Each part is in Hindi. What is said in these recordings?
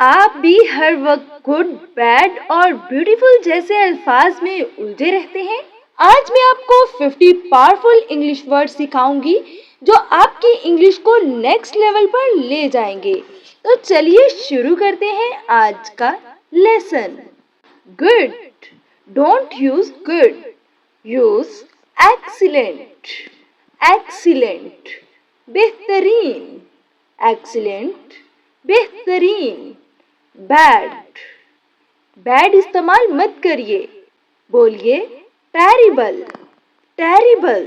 आप भी हर वक्त गुड, बैड और ब्यूटीफुल जैसे अल्फाज में उलझे रहते हैं? आज मैं आपको 50 पावरफुल इंग्लिश वर्ड सिखाऊंगी जो आपकी इंग्लिश को नेक्स्ट लेवल पर ले जाएंगे। तो चलिए शुरू करते हैं आज का lesson. Good, don't use good, use excellent. Excellent, बेहतरीन। एक्सीलेंट, बेहतरीन। बैड, बैड इस्तेमाल मत करिए, बोलिए टेरिबल। टेरिबल,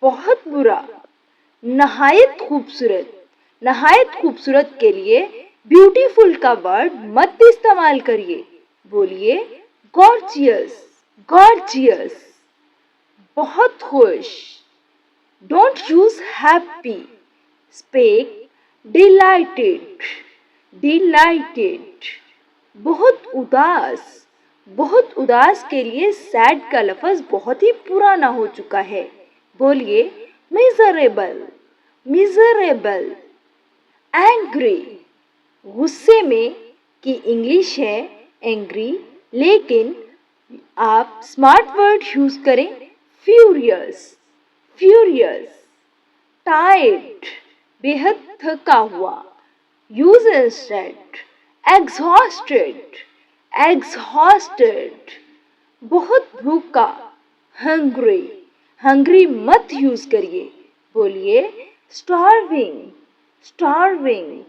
बहुत बुरा। नहायत खूबसूरत, नहायत खूबसूरत के लिए ब्यूटीफुल का वर्ड मत इस्तेमाल करिए, बोलिए गॉर्जियस। गॉर्जियस, बहुत खुश। Don't use happy, speak dilated. Dilated, बहुत उदास। बहुत उदास के लिए सैड का लफ्ज बहुत ही पुराना हो चुका है, बोलिए मिजरेबल। मिजरेबल। एंग्री, गुस्से में की इंग्लिश है एंग्री, लेकिन आप स्मार्ट वर्ड यूज करें फ्यूरियस। फ्यूरियस। टायर्ड, बेहद थका हुआ, यूज इंस्टेड एग्जॉस्टेड। एग्जॉस्टेड, बहुत भूखा। हंग्री, हंग्री मत यूज करिए, बोलिए स्टार्विंग। स्टार्विंग,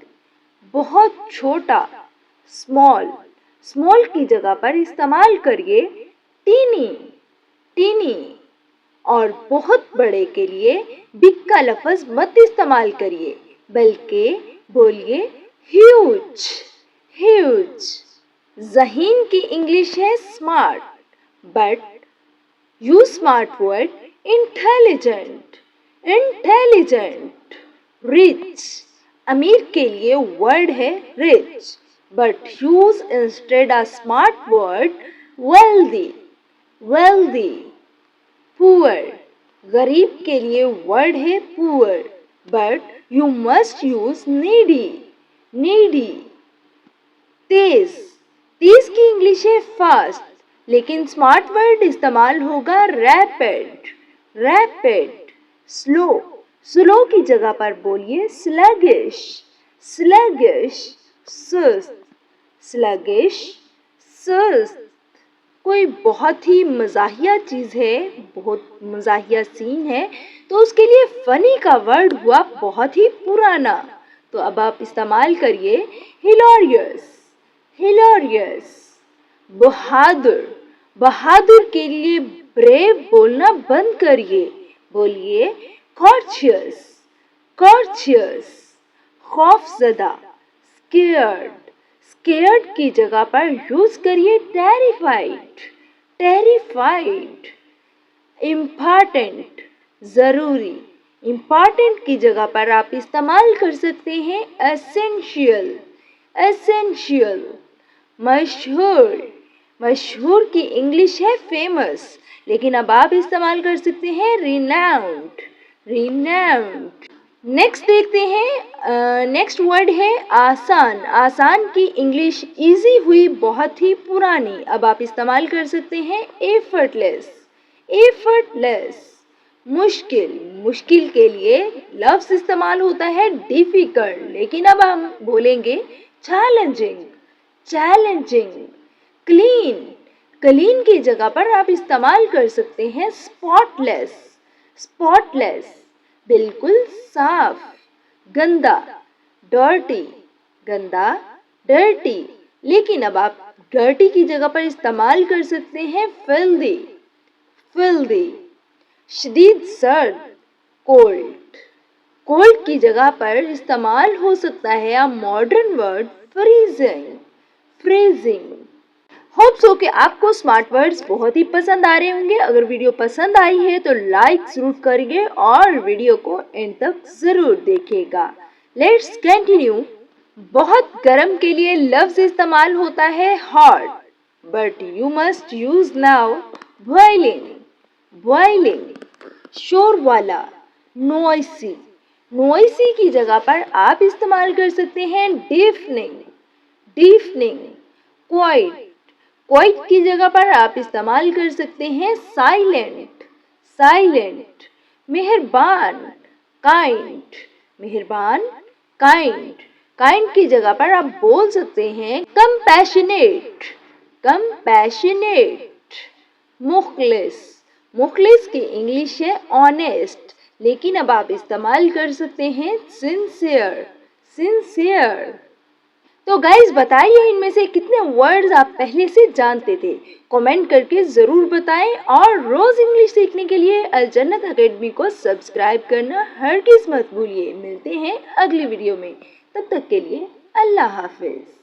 बहुत छोटा। स्मॉल, स्मॉल की जगह पर इस्तेमाल करिए टीनी। टीनी। और बहुत बड़े के लिए बिग का लफ्ज मत इस्तेमाल करिए, बल्कि बोलिए ह्यूज। ह्यूज। ज़हीन की इंग्लिश है smart, but use smart word intelligent. Intelligent. Rich, अमीर के लिए वर्ड है rich, but use instead a smart word wealthy. Wealthy. Poor, गरीब के लिए वर्ड है poor, but you must use needy. Needy. तेज, तेज की इंग्लिश है फास्ट, लेकिन स्मार्ट वर्ड इस्तेमाल होगा रैपिड। रैपिड। स्लो, स्लो की जगह पर बोलिए स्लगिश। स्लगिश। सुस्त, स्लगिश, सुस्त। कोई बहुत ही मज़ाहिया चीज़ है, बहुत मज़ाहिया सीन है, तो उसके लिए फनी का वर्ड हुआ बहुत ही पुराना, तो अब आप इस्तेमाल करिए हिलोरियस। हिलोरियस। बहादुर, बहादुर के लिए ब्रेव बोलना बंद करिए, बोलिए कॉर्चियस। कॉर्चियस। खौफजदा, स्केयर्ड, स्केयर्ड की जगह पर यूज करिए टेरिफाइड। टेरिफाइड। इम्पॉर्टेंट, जरूरी, इम्पॉर्टेंट की जगह पर आप इस्तेमाल कर सकते हैं एसेंशियल। एसेंशियल। मशहूर, मशहूर की इंग्लिश है फेमस, लेकिन अब आप इस्तेमाल कर सकते हैं रिनाउंड। रिनाउंड। नेक्स्ट देखते हैं, नेक्स्ट वर्ड है आसान। आसान की इंग्लिश इजी हुई बहुत ही पुरानी, अब आप इस्तेमाल कर सकते हैं एफर्टलेस। एफर्टलेस। मुश्किल, मुश्किल के लिए लफ्ज इस्तेमाल होता है डिफिकल्ट, लेकिन अब हम बोलेंगे चैलेंजिंग। चैलेंजिंग। क्लीन, क्लीन की जगह पर आप इस्तेमाल कर सकते हैं स्पॉटलेस। स्पॉटलेस, बिल्कुल साफ। गंदा, डर्टी, गंदा, डर्टी, लेकिन अब आप डर्टी की जगह पर इस्तेमाल कर सकते हैं फिल्दी। फिल्दी। शदीद सर्द, कोल्ड, कोल्ड की जगह पर इस्तेमाल हो सकता है a modern word freezing. Freezing. Hope so कि आपको स्मार्ट वर्ड्स बहुत ही पसंद आ रहे होंगे। अगर वीडियो पसंद आई है तो लाइक जरूर करिए और वीडियो को एंड तक जरूर देखिएगा। Let's continue. बहुत गर्म के लिए लफ्ज इस्तेमाल होता है hot, but you must use now boiling. Boiling. शोर वाला, नॉइसी, नॉइसी की जगह पर आप इस्तेमाल कर सकते हैं डीफनिंग। डीफनिंग, क्वाइट, क्वाइट की जगह पर आप इस्तेमाल कर सकते हैं साइलेंट, साइलेंट, मेहरबान, काइंड, मेहरबान, काइंड, काइंड की जगह पर आप बोल सकते हैं कंपैशनेट, कंपैशनेट, मुखलिस, मुखलिस की इंग्लिश है ऑनेस्ट, लेकिन अब आप इस्तेमाल कर सकते हैं सिंसियर, सिंसियर। तो गाइज बताइए इनमें से कितने वर्ड्स आप पहले से जानते थे, कमेंट करके ज़रूर बताएं और रोज़ इंग्लिश सीखने के लिए अल जन्नत अकेडमी को सब्सक्राइब करना हरगिज़ मत भूलिए। मिलते हैं अगली वीडियो में, तब तक के लिए अल्लाह हाफिज़।